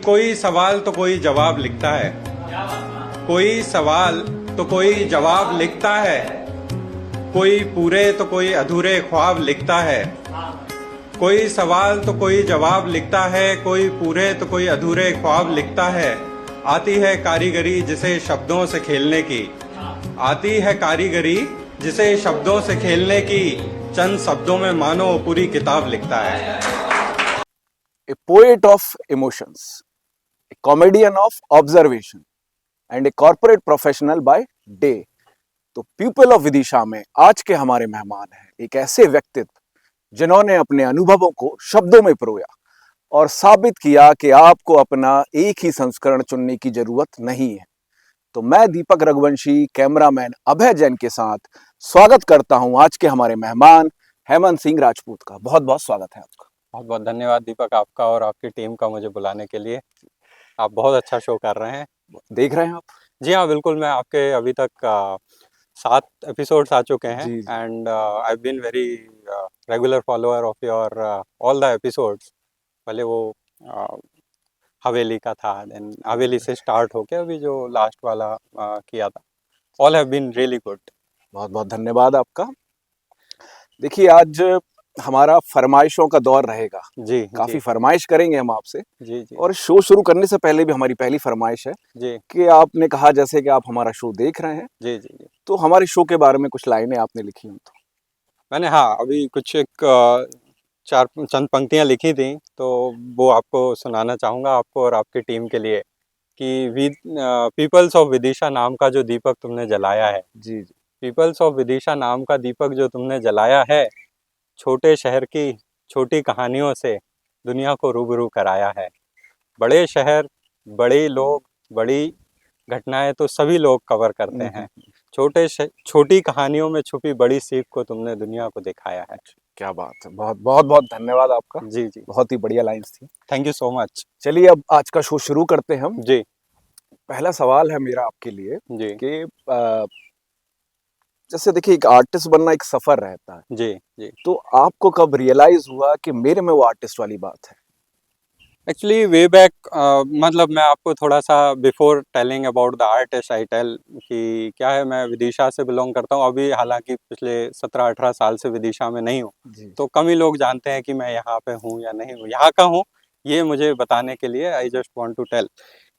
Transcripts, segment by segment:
कोई सवाल तो कोई जवाब लिखता है। कोई सवाल तो कोई जवाब लिखता है। कोई पूरे तो कोई अधूरे ख्वाब लिखता है। कोई सवाल तो कोई जवाब लिखता है। कोई पूरे तो कोई अधूरे ख्वाब लिखता है। आती है कारीगरी जिसे शब्दों से खेलने की। आती है कारीगरी जिसे शब्दों से खेलने की। चंद शब्दों में मानो पूरी किताब लिखता है। A poet of emotions, a comedian of observation, and a corporate professional by day. तो पीपल ऑफ विदिशा में आज के हमारे मेहमान हैं एक ऐसे व्यक्तित्व जिन्होंने अपने अनुभवों को शब्दों में परोया और साबित किया कि आपको अपना एक ही संस्करण चुनने की जरूरत नहीं है। तो मैं दीपक रघुवंशी कैमरामैन अभय जैन के साथ स्वागत करता हूं आज के हमारे मेहमान हेमंत सिंह राजपूत का। बहुत बहुत स्वागत है आपका। बहुत बहुत धन्यवाद दीपक, आपका और आपकी टीम का मुझे बुलाने के लिए। आप बहुत अच्छा शो कर रहे हैं। देख रहे हैं आप? जी हाँ, बिल्कुल। मैं आपके अभी तक 7 एपिसोड्स आ चुके हैं जी। And I have been very regular follower of your all the episodes. पहले वो हवेली का था, देन हवेली से स्टार्ट होके अभी जो लास्ट वाला किया था, all have been really good. बहुत बहुत धन्यवाद आपका। देखिए आज हमारा फरमाइशों का दौर रहेगा। जी काफी जी फरमाइश करेंगे हम आपसे। जी जी और शो शुरू करने से पहले भी हमारी पहली फरमाइश है जी कि आपने कहा जैसे कि आप हमारा शो देख रहे हैं, जी जी जी। तो हमारे शो के बारे में कुछ लाइनें आपने लिखी हो तो। मैंने हाँ अभी कुछ एक चार चंद पंक्तियाँ लिखी थी, तो वो आपको सुनाना चाहूँगा, आपको और आपकी टीम के लिए। कि पीपल्स ऑफ विदिशा नाम का जो दीपक तुमने जलाया है, जी जी। पीपल्स ऑफ विदिशा नाम का दीपक जो तुमने जलाया है, छोटे शहर की छोटी कहानियों से दुनिया को रूबरू कराया है। बड़े शहर, बड़े लोग, बड़ी घटनाएं तो सभी लोग कवर करते हैं। छोटी कहानियों में छुपी बड़ी सीख को तुमने दुनिया को दिखाया है। क्या बात है, बहुत बहुत बहुत धन्यवाद आपका। जी जी, बहुत ही बढ़िया लाइंस थी। Thank you so much. चलिए अब आज का शो शुरू करते हैं हम। जी पहला सवाल है मेरा आपके लिए जी कि जैसे देखिए एक आर्टिस्ट बनना एक सफर रहता है, जी जी। तो आपको कब रियलाइज हुआ कि मेरे में वो आर्टिस्ट वाली बात है? एक्चुअली वे बैक, मतलब मैं आपको थोड़ा सा before telling about the artist I tell कि क्या है, मैं विदिशा से बिलोंग करता हूँ अभी, हालांकि पिछले 17-18 साल से विदिशा में नहीं हूँ। जी तो कम ही लोग जानते हैं कि मैं यहाँ पे हूँ या नहीं हूँ, यहाँ का हूँ। ये मुझे बताने के लिए I just want to tell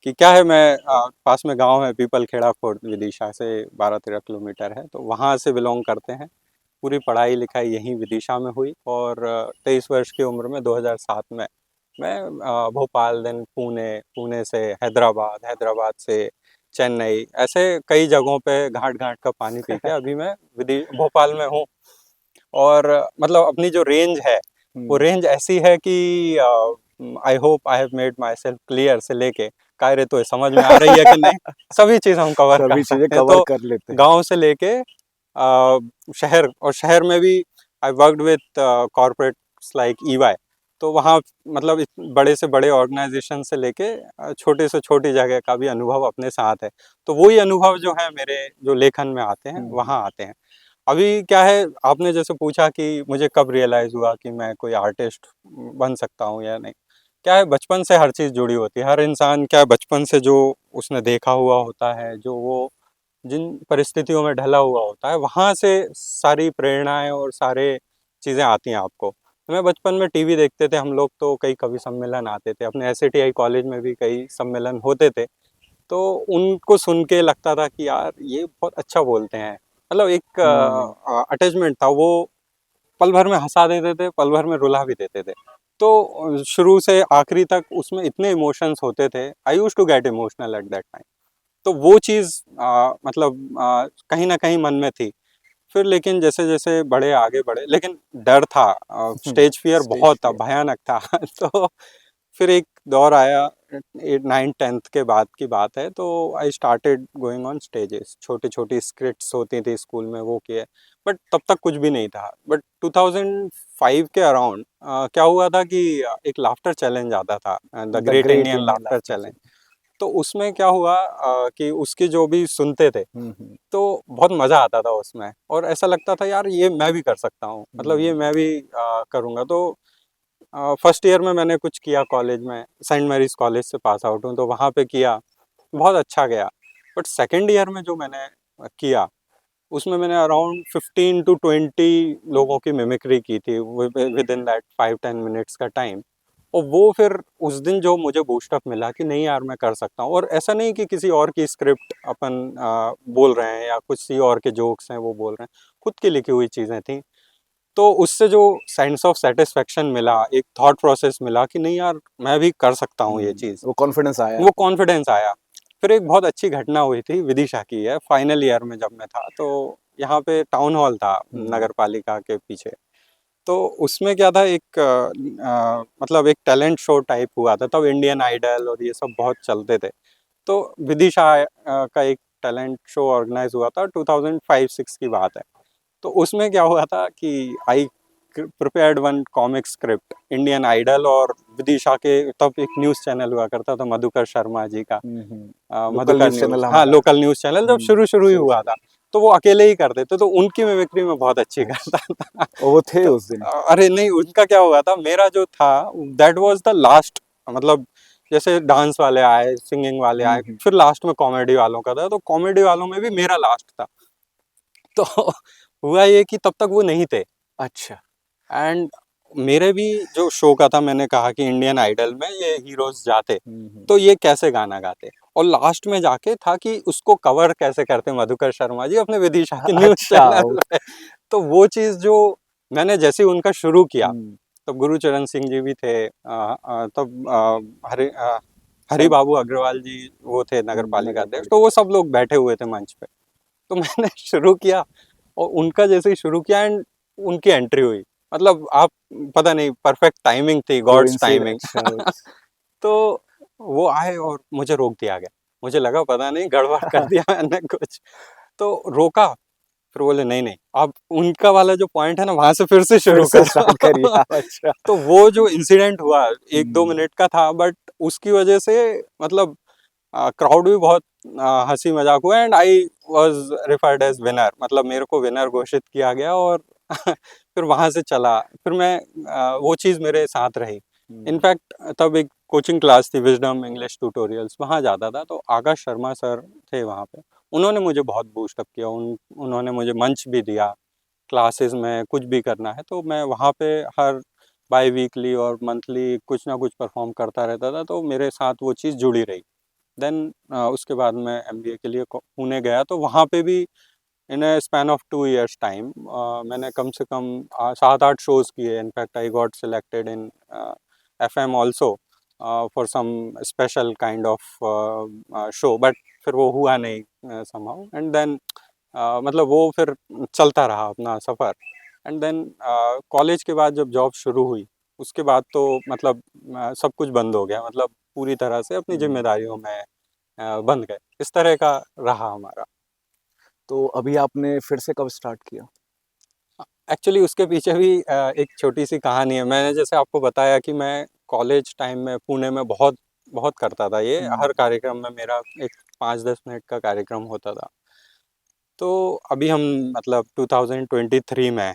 कि क्या है, मैं पास में गांव है पीपल खेड़ा फोर्ट, विदिशा से 12-13 किलोमीटर है, तो वहाँ से बिलोंग करते हैं। पूरी पढ़ाई लिखाई यहीं विदिशा में हुई और 23 वर्ष की उम्र में 2007 में मैं भोपाल, देन पुणे, पुणे से हैदराबाद, हैदराबाद से चेन्नई, ऐसे कई जगहों पे घाट घाट का पानी पी के अभी मैं भोपाल में हूँ। और मतलब अपनी जो रेंज है वो रेंज ऐसी है कि I hope I have made my self clear से लेके कायरे तो समझ में आ रही है कि नहीं, सभी चीज़ हम कवर कर सभी चीजें सकते हैं। कवर तो कर लेते हैं। गांव से लेके शहर, और शहर में भी I worked with corporates like EY. तो वहाँ मतलब बड़े से बड़े ऑर्गेनाइजेशन से लेके छोटे से छोटी जगह का भी अनुभव अपने साथ है। तो वही अनुभव जो है मेरे जो लेखन में आते हैं वहाँ आते हैं। अभी क्या है, आपने जैसे पूछा कि मुझे कब रियलाइज़ हुआ कि मैं कोई आर्टिस्ट बन सकता हूँ या नहीं। क्या है, बचपन से हर चीज़ जुड़ी होती है। हर इंसान क्या है, बचपन से जो उसने देखा हुआ होता है, जो वो जिन परिस्थितियों में ढला हुआ होता है, वहाँ से सारी प्रेरणाएं और सारे चीज़ें आती हैं आपको। मैं बचपन में टीवी देखते थे हम लोग, तो कई कवि सम्मेलन आते थे, अपने एसएटीआई कॉलेज में भी कई सम्मेलन होते थे। तो उनको सुन के लगता था कि यार ये बहुत अच्छा बोलते हैं। मतलब एक अटैचमेंट था, वो पल भर में हंसा देते थे, पल भर में रुला भी देते थे। तो शुरू से आखिरी तक उसमें इतने इमोशंस होते थे, I used to get emotional at that time. तो वो चीज़ मतलब कहीं ना कहीं मन में थी। फिर लेकिन जैसे जैसे बड़े आगे बढ़े, लेकिन डर था, स्टेज फियर स्टेज बहुत था, फियर। भयानक था। तो फिर एक दौर आया, 8, 9, 10th के बाद की बात है, तो I started going on stages. छोटी छोटी स्क्रिप्ट्स होती थी स्कूल में, वो किए। बट तब तक कुछ भी नहीं था। बट 2005 के अराउंड क्या हुआ था कि एक लाफ्टर चैलेंज आता था, the the great great Indian Indian laughter laughter challenge. Challenge. तो उसमें क्या हुआ कि उसकी जो भी सुनते थे, तो बहुत मज़ा आता था उसमें, और ऐसा लगता था यार ये मैं भी कर सकता हूँ, मतलब ये मैं भी करूँगा। तो फर्स्ट ईयर में मैंने कुछ किया कॉलेज में, सेंट मैरीज कॉलेज से पास आउट हूँ, तो वहाँ पे किया, बहुत अच्छा गया। बट सेकेंड ईयर में जो मैंने किया, उसमें मैंने अराउंड 15 टू 20 लोगों की मिमिक्री की थी विद इन दैट 5-10 मिनट्स का टाइम। और वो फिर उस दिन जो मुझे बूस्टअप मिला कि नहीं यार मैं कर सकता हूँ, और ऐसा नहीं कि किसी और की स्क्रिप्ट अपन बोल रहे हैं या किसी और के जोक्स हैं वो बोल रहे हैं, खुद की लिखी हुई चीज़ें थी। तो उससे जो सेंस ऑफ सेटिस्फेक्शन मिला, एक थॉट प्रोसेस मिला कि नहीं यार मैं भी कर सकता हूँ ये चीज़, वो कॉन्फिडेंस आया। वो कॉन्फिडेंस आया। फिर एक बहुत अच्छी घटना हुई थी, विदिशा की है, फाइनल ईयर में जब मैं था, तो यहाँ पे टाउन हॉल था नगर पालिका के पीछे। तो उसमें क्या था, एक मतलब एक टैलेंट शो टाइप हुआ था तब, इंडियन आइडल और ये सब बहुत चलते थे। तो विदिशा का एक टैलेंट शो ऑर्गेनाइज हुआ था, 2005-6 की बात है। तो उसमें क्या हुआ था कि I prepared one comic script Indian Idol और विदिशा के, तब एक न्यूज़ चैनल हुआ करता था मधुकर शर्मा जी का, local Madhukar news news, channel हाँ हमारा। लोकल न्यूज़ चैनल जब शुरू शुरू ही हुआ था, तो वो अकेले ही करते थे, तो उनकी मिमिक्री में बहुत अच्छी करता था। और वो थे तो उस दिन। अरे नहीं, उनका क्या हुआ था, मेरा जो था दैट वाज द लास्ट, मतलब जैसे डांस वाले आए, सिंगिंग वाले आए, फिर लास्ट में कॉमेडी वालों का था, तो कॉमेडी वालों में भी मेरा लास्ट था। तो हुआ ये कि तब तक वो नहीं थे। अच्छा। एंड मेरे भी जो शो का था, मैंने कहा कि इंडियन आइडल में ये हीरोज जाते, तो ये कैसे गाना गाते, और लास्ट में जाके था कि उसको कवर कैसे करते मधुकर शर्मा जी अपने विदिशा के न्यूज़ अच्छा। चैनल पे। तो वो चीज़ जो मैंने जैसे ही उनका शुरू किया, तब गुरुचरण सिंह जी भी थे, तब हरि बाबू अग्रवाल जी वो थे नगर पालिका अध्यक्ष, तो वो सब लोग बैठे हुए थे मंच पे। तो मैंने शुरू किया, और उनका जैसे ही शुरू किया एंड उनकी एंट्री हुई, मतलब आप, पता नहीं, परफेक्ट टाइमिंग थी, गॉड्स टाइमिंग। कोइंसिडेंस। तो वो आए और मुझे रोक दिया गया, मुझे लगा पता नहीं गड़बड़ कर दिया मैंने कुछ, तो रोका। फिर बोले नहीं नहीं, अब उनका वाला जो पॉइंट है ना, वहां से फिर से फिर शुरू से स्टार्ट करिए करो। आप। अच्छा। तो वो जो इंसिडेंट हुआ 1-2 मिनट का था, बट उसकी वजह से मतलब क्राउड भी बहुत हंसी मजाक हुआ, and I was referred as winner, मतलब मेरे को विनर घोषित किया गया। और फिर वहां से चला, फिर मैं वो चीज़ मेरे साथ रही। इनफैक्ट तब एक कोचिंग क्लास थी, विजडम इंग्लिश ट्यूटोरियल्स, वहाँ जाता था, तो आकाश शर्मा सर थे वहाँ पे, उन्होंने मुझे बहुत बूस्ट अप किया, उन्होंने मुझे मंच भी दिया, क्लासेस में कुछ भी करना है तो मैं वहाँ पे हर बाई वीकली और मंथली कुछ ना कुछ परफॉर्म करता रहता था, तो मेरे साथ वो चीज़ जुड़ी रही। देन उसके बाद मैं एमबीए के लिए पुणे गया, तो वहाँ पे भी in a span of 2 years time मैंने कम से कम 7-8 शोज़ किए। In fact I got selected in FM also for some special kind of show, but फिर वो हुआ नहीं समहाउ, एंड देन मतलब वो फिर चलता रहा अपना सफ़र। एंड देन कॉलेज के बाद जब जॉब शुरू हुई, उसके बाद तो मतलब सब कुछ बंद हो गया, मतलब पूरी तरह से अपनी जिम्मेदारियों में बंध गए, इस तरह का रहा हमारा। तो अभी आपने फिर से कब स्टार्ट किया? एक्चुअली उसके पीछे भी एक छोटी सी कहानी है। मैंने जैसे आपको बताया कि मैं कॉलेज टाइम में पुणे में बहुत बहुत करता था ये, हर कार्यक्रम में मेरा एक 5-10 मिनट का कार्यक्रम होता था। तो अभी हम मतलब 2023 में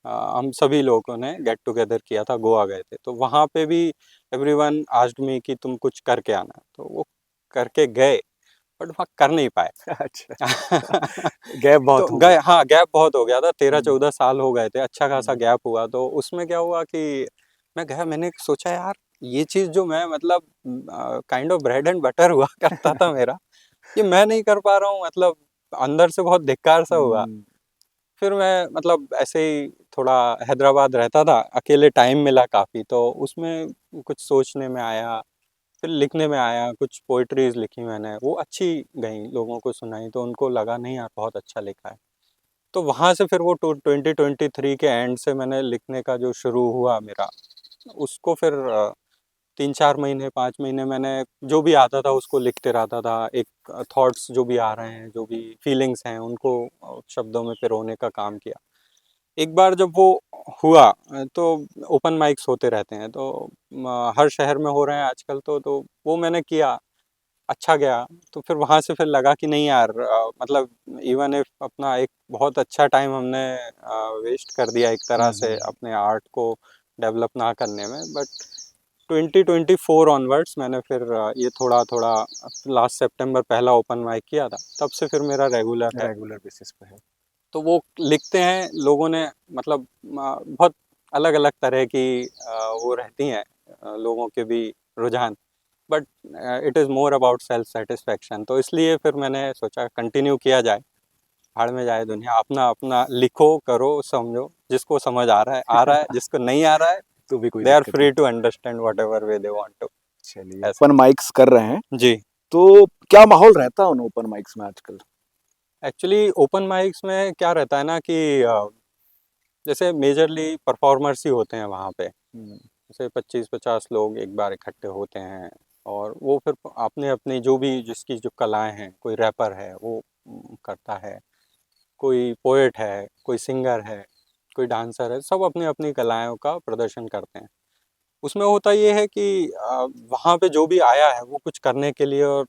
हम सभी लोगों ने गेट टुगेदर किया था, गोवा गए थे, तो वहाँ पे भी एवरीवन आस्क्ड मी कि तुम कुछ करके आना, तो वो करके गए, बट वहाँ कर नहीं पाए। अच्छा। गैप तो बहुत हो गए, गया। हाँ गैप बहुत हो गया था, 13-14 हम्म, साल हो गए थे, अच्छा खासा हम्म, गैप हुआ। तो उसमें क्या हुआ कि मैं गया, मैंने सोचा यार ये चीज़ जो मैं मतलब kind of bread and butter हुआ करता था मेरा, ये मैं नहीं कर पा रहा हूँ, मतलब अंदर से बहुत धिक्कार सा हुआ। हम्म, फिर मैं मतलब ऐसे ही थोड़ा हैदराबाद रहता था, अकेले टाइम मिला काफ़ी, तो उसमें कुछ सोचने में आया, फिर लिखने में आया, कुछ पोएट्रीज़ लिखी मैंने, वो अच्छी गईं, लोगों को सुनाई, तो उनको लगा नहीं यार बहुत अच्छा लिखा है। तो वहाँ से फिर वो 2023 के एंड से मैंने लिखने का जो शुरू हुआ मेरा, उसको फिर 3-4 महीने 5 महीने मैंने जो भी आता था उसको लिखते रहता था। एक थॉट्स जो भी आ रहे हैं, जो भी फीलिंग्स हैं, उनको शब्दों में पिरोने का काम किया। एक बार जब वो हुआ तो ओपन माइक्स होते रहते हैं, तो हर शहर में हो रहे हैं आजकल, तो वो मैंने किया, अच्छा गया। तो फिर वहाँ से फिर लगा कि नहीं यार, मतलब इवन इफ अपना एक बहुत अच्छा टाइम हमने वेस्ट कर दिया एक तरह से अपने आर्ट को डेवलप ना करने में, बट 2024 ऑनवर्ड्स मैंने फिर ये थोड़ा थोड़ा लास्ट सितंबर पहला ओपन माइक किया था, तब से फिर मेरा रेगुलर है। रेगुलर बेसिस पे है। तो वो लिखते हैं लोगों ने, मतलब बहुत अलग अलग तरह की वो रहती हैं लोगों के भी रुझान, but it is more about self satisfaction. तो इसलिए फिर मैंने सोचा कंटिन्यू किया जाए, भाड़ में जाए दुनिया, अपना अपना लिखो करो समझो, जिसको समझ आ रहा है, जिसको नहीं आ रहा है तो भी कोई दे आर दिक्कत फ्री नहीं। To understand whatever way they want to. चलिए, ऐसा। ओपन माइक्स कर रहे हैं, जी। तो क्या माहौल रहता है उन ओपन माइक्स में आजकल? एक्चुअली ओपन माइक्स में क्या रहता है ना कि जैसे मेजरली परफॉर्मर्स ही होते हैं वहाँ पे, जैसे 25-50 लोग एक बार इकट्ठे होते हैं, और वो फिर अपने अपनी जो भी जिसकी जो कलाएं हैं, कोई रैपर है वो करता है, कोई पोएट है, कोई सिंगर है, कोई डांसर है, सब अपनी अपनी कलाओं का प्रदर्शन करते हैं। उसमें होता ये है कि वहाँ पे जो भी आया है वो कुछ करने के लिए, और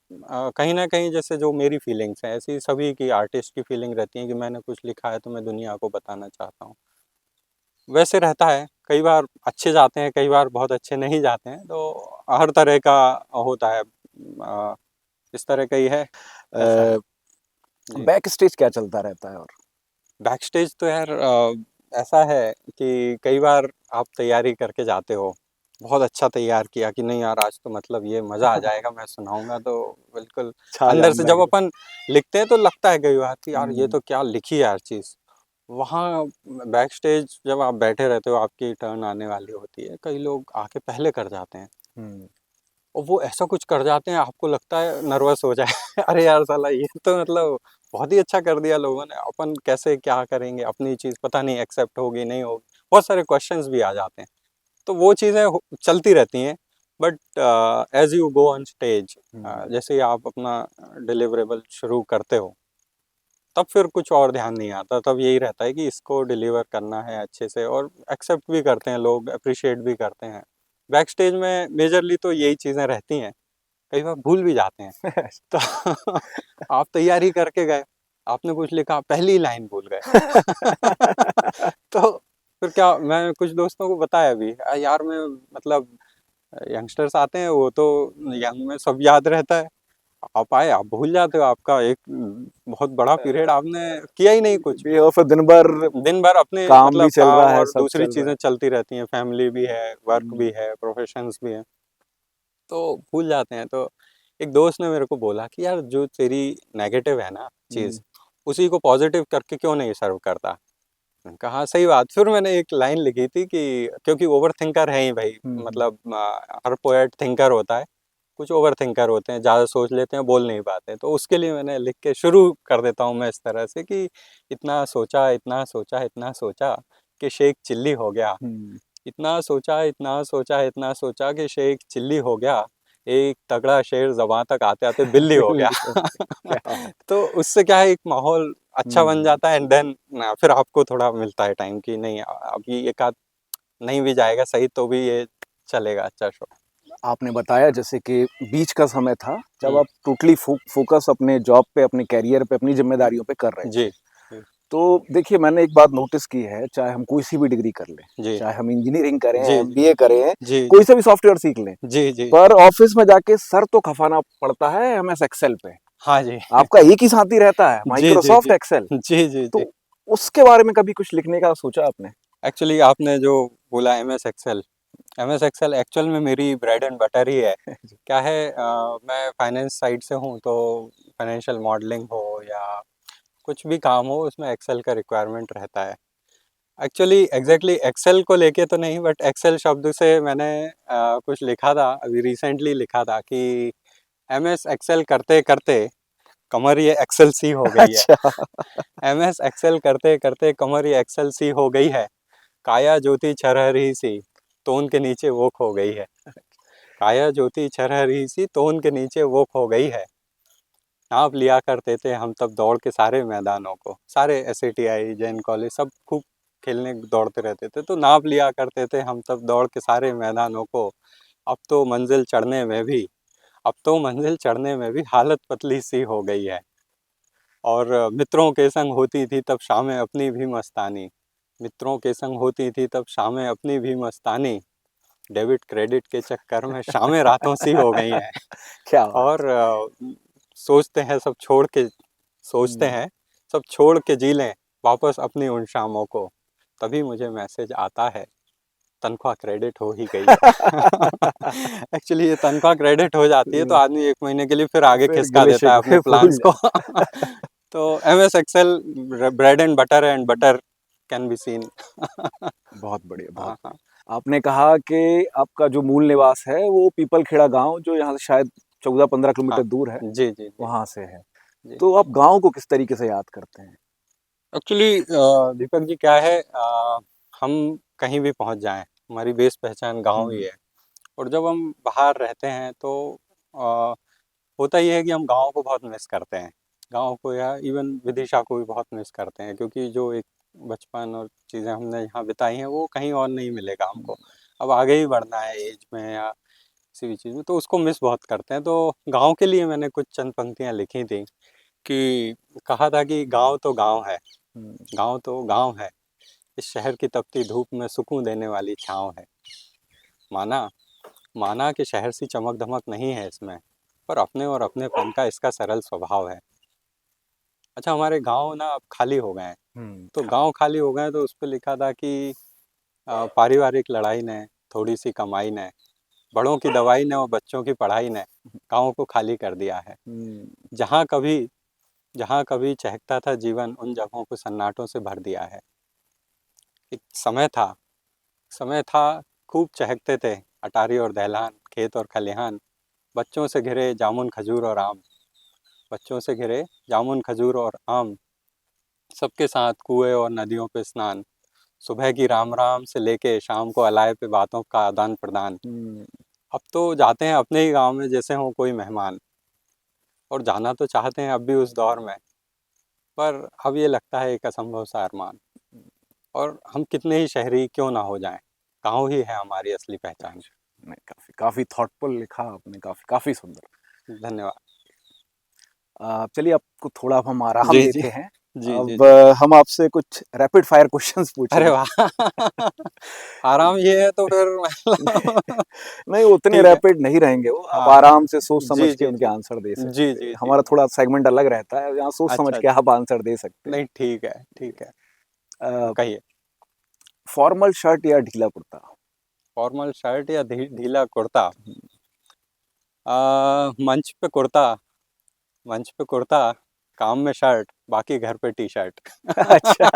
कहीं ना कहीं जैसे जो मेरी फीलिंग्स हैं ऐसी सभी की आर्टिस्ट की फीलिंग रहती है कि मैंने कुछ लिखा है तो मैं दुनिया को बताना चाहता हूँ। वैसे रहता है, कई बार अच्छे जाते हैं, कई बार बहुत अच्छे नहीं जाते हैं, तो हर तरह का होता है, इस तरह का ही है, ऐसा है। जी। बैक स्टेज क्या चलता रहता है? और बैक स्टेज तो यार ऐसा है कि कई बार आप तैयारी करके जाते हो, बहुत अच्छा तैयार किया कि नहीं यार आज तो मतलब ये मज़ा आ जाएगा, मैं सुनाऊंगा तो बिल्कुल। छा अंदर से जाऊंगा जब एकदम। अपन लिखते हैं तो लगता है कई बार कि यार ये हम्म, तो क्या लिखी यार चीज़। वहाँ बैक स्टेज जब आप बैठे रहते हो, आपकी टर्न आने वाली होती है, कई लोग आके पहले कर जाते हैं, हम्म, और वो ऐसा कुछ कर जाते हैं आपको लगता है नर्वस हो जाए अरे यार साला ये तो मतलब बहुत ही अच्छा कर दिया लोगों ने, अपन कैसे क्या करेंगे, अपनी चीज़ पता नहीं एक्सेप्ट होगी नहीं होगी, बहुत सारे क्वेश्चंस भी आ जाते हैं। तो वो चीज़ें चलती रहती हैं, but as you go on stage, hmm. जैसे ही आप अपना डिलीवरेबल शुरू करते हो, तब फिर कुछ और ध्यान नहीं आता, तब यही रहता है कि इसको डिलीवर करना है अच्छे से, और एक्सेप्ट भी करते हैं लोग, अप्रिशिएट भी करते हैं। बैक स्टेज में मेजरली तो यही चीज़ें रहती हैं, कई बार भूल भी जाते हैं। तो आप तैयारी करके गए, आपने कुछ लिखा, पहली लाइन भूल गए तो फिर क्या, मैं कुछ दोस्तों को बताया भी, यार मैं मतलब यंगस्टर्स आते हैं वो तो यंग में सब याद रहता है, आप आए आप भूल जाते हो, आपका एक बहुत बड़ा पीरियड आपने किया ही नहीं कुछ, ये और फिर दिन भर अपने काम भी मतलब चल काम रहा है, और सब दूसरी चल रहा है। चीज़ें चलती रहती हैं, फैमिली भी है, वर्क हम्म, भी है, प्रोफेशंस भी है, तो भूल जाते हैं। तो एक दोस्त ने मेरे को बोला कि यार जो तेरी नेगेटिव है ना हम्म, चीज़, उसी को पॉजिटिव करके क्यों नहीं सर्व करता। मैंने कहा हाँ सही बात। फिर मैंने एक लाइन लिखी थी कि क्योंकि ओवर थिंकर है ही भाई, हम्म, मतलब हर पोएट थिंकर होता है, कुछ ओवर थिंकर होते हैं, ज़्यादा सोच लेते हैं, बोल नहीं पाते, तो उसके लिए मैंने लिख के शुरू कर देता हूँ मैं इस तरह से कि इतना सोचा इतना सोचा इतना सोचा कि शेख चिल्ली हो गया, हम्म। इतना सोचा इतना सोचा इतना सोचा कि शेख चिल्ली हो गया, एक तगड़ा शेर ज़बां तक आते आते बिल्ली हो गया बिल्ली हो गई, क्या बात। तो उससे क्या है, एक माहौल अच्छा बन हम्म। जाता है, एंड देन फिर आपको थोड़ा मिलता है टाइम कि नहीं अभी एक आध नहीं भी जाएगा सही तो भी ये चलेगा अच्छा शो। आपने बताया जैसे कि बीच का समय था जब हुँ, आप टोटली फोकस अपने जॉब पे, अपने करियर पे, अपनी जिम्मेदारियों पे कर रहे थे। जी, जी, तो देखिए, मैंने एक बात नोटिस की है, चाहे हम कोई सी भी डिग्री कर लें, जी, चाहे हम इंजीनियरिंग करें, जी, एमबीए करें, जी, कोई जी, सा भी सॉफ्टवेयर सीख लें, जी, जी, पर ऑफिस में जाके सर तो खपाना पड़ता है एमएस एक्सेल पे। हाँ जी। आपका एक ही साथी रहता है, जी, जी, माइक्रोसॉफ्ट जी। एक्सेल। जी, जी, जी। तो उसके बारे में कभी कुछ लिखने का सोचा आपने? एक्चुअली आपने जो बोला एमएस एक्सेल एक्चुअल में मेरी ब्रेड एंड बटर ही है। क्या है मैं फाइनेंस साइड से हूँ, तो फाइनेंशियल मॉडलिंग हो या कुछ भी काम हो उसमें एक्सेल का रिक्वायरमेंट रहता है। एक्चुअली एग्जैक्टली एक्सेल को लेके तो नहीं, बट एक्सेल शब्द से मैंने कुछ लिखा था, अभी रिसेंटली लिखा था कि एमएस एक्सेल करते करते कमर ये एक्सेल सी हो गई है। अच्छा। एमएस एक्सेल करते करते कमर ये एक्सेल सी हो गई है, काया ज्योति छरहरी सी तोन के नीचे वो खो गई है। काया ज्योति छरहरी सी तोन के नीचे वो खो गई है। नाप लिया करते थे हम तब दौड़ के सारे मैदानों को, सारे एसएटीआई जैन कॉलेज सब खूब खेलने दौड़ते रहते थे, तो नाप लिया करते थे हम तब दौड़ के सारे मैदानों को। अब तो मंजिल चढ़ने में भी अब तो मंजिल चढ़ने में भी हालत पतली सी हो गई है। और मित्रों के संग होती थी तब शामें अपनी भी मस्तानी, मित्रों के संग होती थी तब शामें अपनी भी मस्तानी, डेबिट क्रेडिट के चक्कर में शामें रातों सी हो गई हैं। क्या बात और सोचते हैं सब छोड़ के सोचते हम्म, हैं सब छोड़ के जी लें वापस अपनी उन शामों को, तभी मुझे मैसेज आता है तनख्वाह क्रेडिट हो ही गई है। एक्चुअली ये तनख्वाह क्रेडिट हो जाती है तो आदमी 1 महीने के लिए फिर आगे फिर खिसका गिले देता है अपने शिकवे भूल प्लान्स को। तो MS Excel bread and butter can be seen. बहुत बढ़िया, बहुत हाँ हाँ बढ़िया। आपने कहा कि आपका जो मूल निवास है वो पीपलखेड़ा गांव, जो यहाँ से शायद 14-15 हाँ किलोमीटर दूर है, जी जी जी वहां से है। जी। तो आप गांव को किस तरीके से याद करते हैं? एक्चुअली दीपक जी क्या है, हम कहीं भी पहुंच जाएं हमारी बेस पहचान गांव ही हम्म, है। और जब हम बाहर रहते हैं तो अ, होता ही है कि हम गांव को बहुत मिस करते हैं। गांव को या इवन विदिशा को भी बहुत मिस करते हैं, क्योंकि जो एक बचपन और चीज़ें हमने यहाँ बिताई हैं वो कहीं और नहीं मिलेगा हमको। अब आगे ही बढ़ना है एज में या किसी भी चीज़ में, तो उसको मिस बहुत करते हैं। तो गांव के लिए मैंने कुछ चंद पंक्तियाँ लिखी थी कि कहा था कि गांव तो गांव है, हम्म, गांव तो गांव है, इस शहर की तपती धूप में सुकून देने वाली छाँव है। माना माना कि शहर सी चमक धमक नहीं है इसमें, पर अपने और अपनेपन का इसका सरल स्वभाव है। अच्छा, हमारे गांव ना अब खाली हो गए हैं। तो हाँ, गांव खाली हो गए तो उस पर लिखा था कि पारिवारिक लड़ाई ने, थोड़ी सी कमाई ने, बड़ों की दवाई ने और बच्चों की पढ़ाई ने गांव को खाली कर दिया है। हम्म, जहाँ कभी जहाँ कभी चहकता था जीवन, उन जगहों को सन्नाटों से भर दिया है। एक समय था खूब चहकते थे अटारी और दहलान, खेत और खलिहान, बच्चों से घिरे जामुन खजूर और आम, बच्चों से घिरे जामुन खजूर और आम, सबके साथ कुएं और नदियों पे स्नान, सुबह की राम राम से लेके शाम को अलाय पे बातों का आदान प्रदान। हम्म, अब तो जाते हैं अपने ही गांव में जैसे हो कोई मेहमान, और जाना तो चाहते हैं अब भी उस दौर में, पर अब ये लगता है एक असंभव सा अरमान। और हम कितने ही शहरी क्यों ना हो जाएं, गाँव ही है हमारी असली पहचान। नहीं, काफी काफी थॉटफुल लिखा आपने, काफी काफी सुंदर। धन्यवाद। चलिए, आपको थोड़ा हम आराम जी जी देते हैं। जी जी अब जी। हम आपसे कुछ रैपिड फायर क्वेश्चंस अरे पूछेंगे। वाह! आराम ये है तो फिर मतलब नहीं, उतने ठीक है। रैपिड नहीं रहेंगे वो, आप हाँ हाँ। आराम से सोच समझ जी के जी उनके जी आंसर दे जी सकते हैं। जी जी। हमारा थोड़ा सेगमेंट अलग रहता है, यहाँ सोच समझ अच्छा के अच्छा। आप आंसर दे सकते नहीं ठीक है ठीक है। हैं। कहिए। फॉर्मल शर्ट या ढीला कुर्ता? फॉर्मल शर्ट या ढीला कुर्ता? मंच पे कुर्ता, मंच पे कुर्ता, काम में शर्ट, बाकी घर पे टी शर्ट। अच्छा।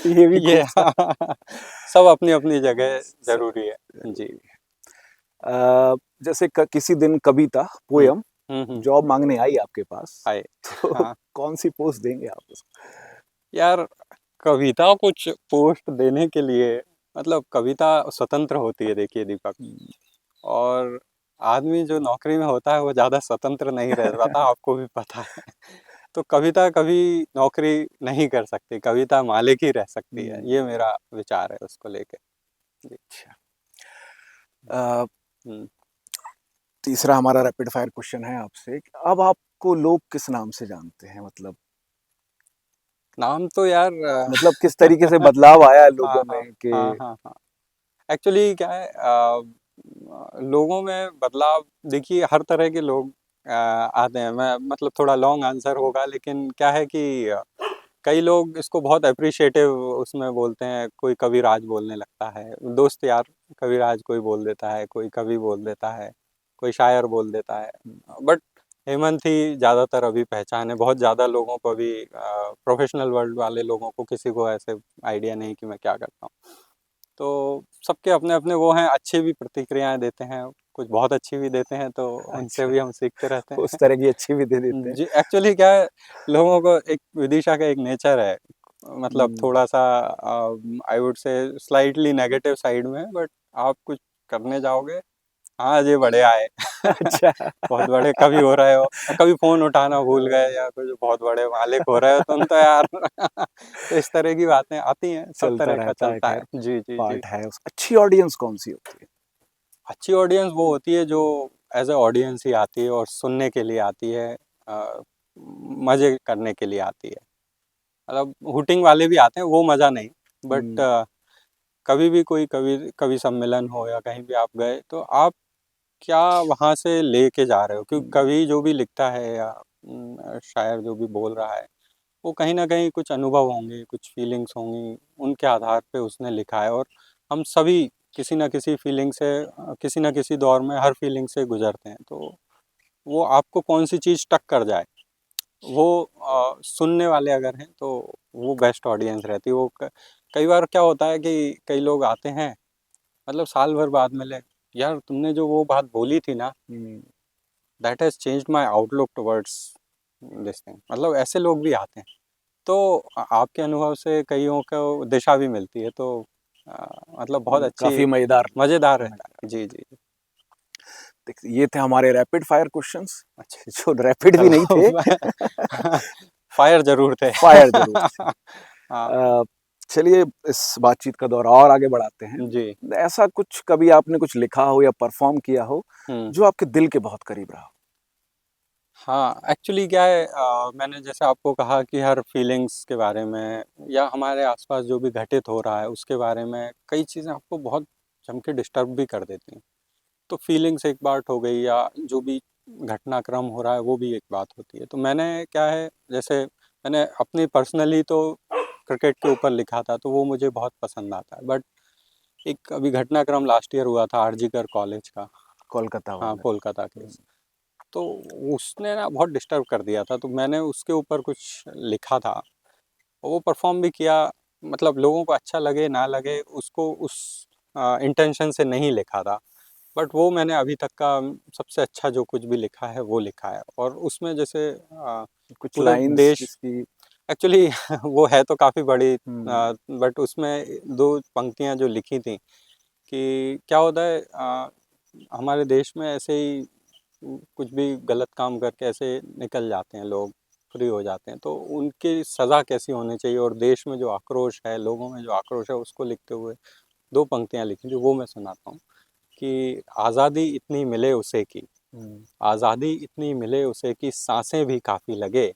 ये भी खूब ये सा सब अपनी अपनी जगह जरूरी है। जी। जरूरी है। जैसे किसी दिन कविता, हम्म पोयम हम्म। जॉब मांगने आई आपके पास, हाय। तो हाँ कौन सी पोस्ट देंगे आप उसको? यार, कविता कुछ पोस्ट देने के लिए, मतलब कविता स्वतंत्र होती है देखिए दीपक। और आदमी जो नौकरी में होता है वो ज़्यादा स्वतंत्र नहीं रह पाता, आपको भी पता है। तो कविता कभी नौकरी नहीं कर सकती, कविता मालिक ही रह सकती है, हम्म, ये मेरा विचार है उसको लेके। जी। अच्छा। अ, हम्म। तीसरा हमारा रैपिड फायर क्वेश्चन है आपसे कि अब आपको लोग किस नाम से जानते हैं, नाम तो यार मतलब किस तरीके से बदलाव आया है हाँ लोगों हाँ में कि हाँ हाँ हाँ। एक्चुअली क्या है, लोगों में बदलाव देखिए हर तरह के लोग आते हैं। मैं मतलब थोड़ा लॉन्ग आंसर होगा, लेकिन क्या है कि कई लोग इसको बहुत अप्रिशिएटिव उसमें बोलते हैं। कोई कविराज बोलने लगता है, दोस्त यार कविराज कोई बोल देता है, कोई कवि बोल देता है, कोई शायर बोल देता है। बट हेमंत ही ज़्यादातर अभी पहचान है। बहुत ज़्यादा लोगों को अभी प्रोफेशनल वर्ल्ड वाले लोगों को किसी को ऐसे आइडिया नहीं कि मैं क्या करता हूँ। तो सबके अपने अपने वो हैं, अच्छी भी प्रतिक्रियाएं देते हैं, कुछ बहुत अच्छी भी देते हैं, तो उनसे अच्छा, भी हम सीखते रहते उस हैं। तरह की अच्छी भी दे देते हैं? जी। एक्चुअली क्या है, लोगों को एक विदिशा का एक नेचर है, मतलब हम्म, थोड़ा सा I would say slightly negative side में, बट आप कुछ करने जाओगे, हाँ जी बढ़िया है। अच्छा। बहुत बड़े कवि हो रहे हो, कभी फोन उठाना भूल गए या कुछ बहुत बड़े मालिक हो रहे हो तुम तो यार। तो इस तरह की बातें आती हैं, सब चलता तरह का रहता है, चलता है। खैर जी जी जी। पार्ट है अच्छी ऑडियंस कौन सी होती है? अच्छी ऑडियंस वो होती है जो एज ए ऑडियंस ही आती है और सुनने के लिए आती है, अ, मज़े करने के लिए आती है। मतलब हुटिंग वाले भी आते हैं, वो मज़ा नहीं। बट कभी भी कोई कवि सम्मेलन हो या कहीं भी आप गए तो आप क्या वहाँ से लेके जा रहे हो, क्योंकि कवि जो भी लिखता है या शायर जो भी बोल रहा है वो कहीं ना कहीं कुछ अनुभव होंगे, कुछ फीलिंग्स होंगी, उनके आधार पे उसने लिखा है। और हम सभी किसी ना किसी फीलिंग से किसी ना किसी दौर में हर फीलिंग से गुजरते हैं। तो वो आपको कौन सी चीज़ टक कर जाए, वो सुनने वाले अगर हैं तो वो बेस्ट ऑडियंस रहती है। वो कई बार क्या होता है कि कई लोग आते हैं, मतलब साल भर बाद मिले, यार तुमने जो वो बात बोली थी ना, that has changed my outlook towards this thing, मतलब ऐसे लोग भी आते हैं। तो आपके अनुभव से कईयों को दिशा भी मिलती है, तो मतलब बहुत अच्छी काफी मजेदार। मज़ेदार रहता है। जी जी। ये थे हमारे रैपिड फायर क्वेश्चंस, अच्छा, जो रैपिड भी नहीं थे। चलो फायर जरूर थे। फायर जरूर थे। हाँ अ, चलिए इस बातचीत का दौर और आगे बढ़ाते हैं। जी। ऐसा कुछ कभी आपने कुछ लिखा हो या परफॉर्म किया हो हम्म। जो आपके दिल के बहुत करीब रहा हो? हाँ, एक्चुअली क्या है, मैंने जैसे आपको कहा कि हर फीलिंग्स के बारे में या हमारे आसपास जो भी घटित हो रहा है उसके बारे में कई चीज़ें आपको बहुत जम के डिस्टर्ब भी कर देती हैं। तो फीलिंग्स एक बात हो गई, या जो भी घटनाक्रम हो रहा है वो भी एक बात होती है। तो मैंने क्या है, जैसे मैंने अपनी पर्सनली तो क्रिकेट के ऊपर लिखा था, तो वो मुझे बहुत पसंद आता है। बट एक अभी घटनाक्रम लास्ट ईयर हुआ था आरजीकर कॉलेज का। कोलकाता हाँ, वाला। कोलकाता के। तो उसने ना बहुत डिस्टर्ब कर दिया था, तो मैंने उसके ऊपर कुछ लिखा था और वो परफॉर्म भी किया। मतलब लोगों को अच्छा लगे ना लगे, उसको उस इंटेंशन से नहीं लिखा था। बट वो मैंने अभी तक का सबसे अच्छा जो कुछ भी लिखा है वो लिखा है। और उसमें जैसे कुछ पूरे लाइंस देश, जिसकी। एक्चुअली वो है तो काफ़ी बड़ी, हम्म, बट उसमें दो पंक्तियां जो लिखी थी कि क्या होता है, हमारे देश में ऐसे ही कुछ भी गलत काम करके ऐसे निकल जाते हैं लोग, फ्री हो जाते हैं। तो उनकी सज़ा कैसी होनी चाहिए, और देश में जो आक्रोश है, लोगों में जो आक्रोश है, उसको लिखते हुए दो पंक्तियां लिखी थी, वो मैं सुनाता हूँ कि आज़ादी इतनी मिले उसे की, आज़ादी इतनी मिले उसे कि सांसें भी काफ़ी लगे,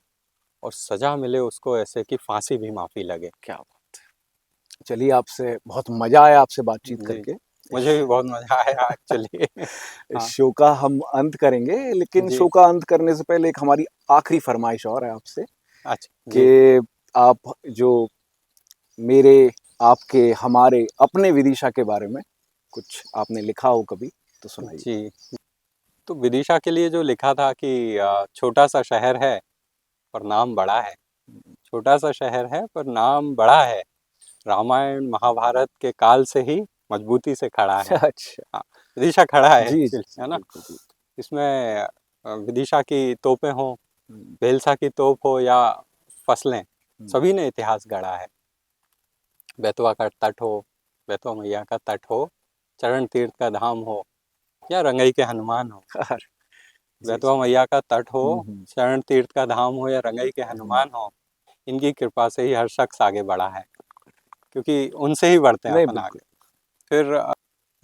और सज़ा मिले उसको ऐसे कि फांसी भी माफ़ी लगे। क्या बात है। चलिए आपसे बहुत मजा आया आपसे बातचीत जी, करके। मुझे भी बहुत मज़ा आया एक्चुअली। इस हाँ शो का हम अंत करेंगे, लेकिन जी। शो का अंत करने से पहले एक हमारी आखिरी फरमाइश और है आपसे अच्छा जी। कि आप जो मेरे, आपके, हमारे अपने विदिशा के बारे में कुछ आपने लिखा हो कभी तो सुनाइए। जी, तो विदिशा के लिए जो लिखा था कि छोटा सा शहर है पर नाम बड़ा है, छोटा सा शहर है पर नाम बड़ा है, रामायण महाभारत के काल से ही मजबूती से खड़ा है। अच्छा। हाँ, विदिशा खड़ा है जी जी एक्चुअली, जी, है ना। बिल्कुल बिल्कुल। इसमें विदिशा की तोपें हों, हम्म, भेलसा की तोप हो या फसलें, हम्म, सभी ने इतिहास गढ़ा है। बेतवा का तट हो, बेतवा मैया का तट हो, चरण तीर्थ का धाम हो, या रंगई के हनुमान हो। अरे, जी बेतवा जी। मैया का तट हो, हम्म, शरण तीर्थ का धाम हो, या रंगई के हम्म, हनुमान हो, इनकी कृपा से ही हर शख्स आगे बढ़ा है, क्योंकि उनसे ही बढ़ते हैं नहीं अपन बिल्कुल। आगे। फिर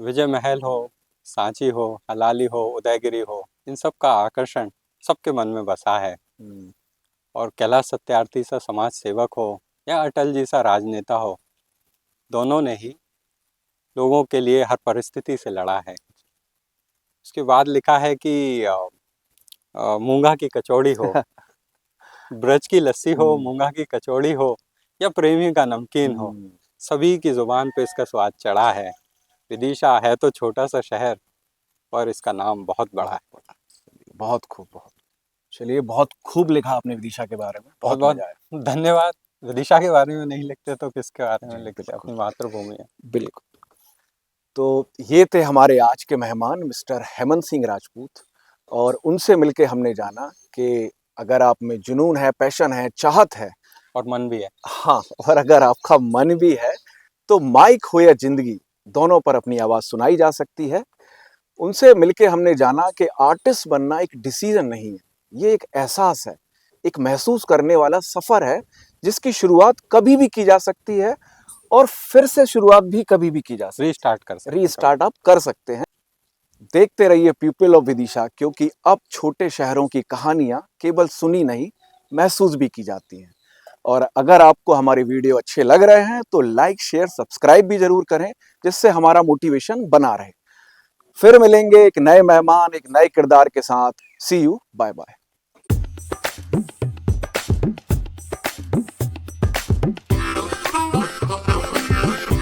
विजय महल हो, सांची हो, हलाली हो, उदयगिरी हो, इन सब का आकर्षण सबके मन में बसा है। हम्म, और कैलाश सत्यार्थी सा समाज सेवक हो, या अटल जी सा राजनेता हो, दोनों ने ही लोगों के लिए हर परिस्थिति से लड़ा है। उसके बाद लिखा है कि मूंगा की कचौड़ी हो, ब्रज की लस्सी हो, हम्म, मूंगा की कचौड़ी हो, या प्रेमी का नमकीन हो, हम्म, सभी की जुबान पे इसका स्वाद चढ़ा है। विदिशा है तो छोटा सा शहर, और इसका नाम बहुत बड़ा बहुत है। बड़ा। बहुत खूब, बहुत। चलिए बहुत खूब लिखा आपने विदिशा के बारे में, बहुत बहुत बहुत मजा आया। धन्यवाद। विदिशा के बारे में नहीं लिखते तो किसके बारे में जी लिखते, बिल्कुल अपनी मातृभूमि है। जी बिल्कुल। तो ये थे हमारे आज के मेहमान मिस्टर हेमंत सिंह राजपूत, और उनसे मिलके हमने जाना कि अगर आप में जुनून है, पैशन है, चाहत है, और मन भी है। हाँ, और अगर आपका मन भी है, तो माइक हो या जिंदगी, दोनों पर अपनी आवाज सुनाई जा सकती है। उनसे मिलके हमने जाना कि आर्टिस्ट बनना एक डिसीजन नहीं है, ये एक एहसास है, एक महसूस करने वाला सफर है, जिसकी शुरुआत कभी भी की जा सकती है और फिर से शुरुआत भी कभी भी की जा सकती रीस्टार्ट कर है, सकते हैं कभी। रीस्टार्ट आप कर सकते हैं। देखते रहिए पीपल ऑफ विदिशा, क्योंकि अब छोटे शहरों की कहानियां केवल सुनी नहीं, महसूस भी की जाती हैं। और अगर आपको हमारे वीडियो अच्छे लग रहे हैं तो लाइक शेयर सब्सक्राइब भी जरूर करें, जिससे हमारा मोटिवेशन बना रहे। फिर मिलेंगे एक नए मेहमान, एक नए किरदार के साथ। सी यू, बाय बाय।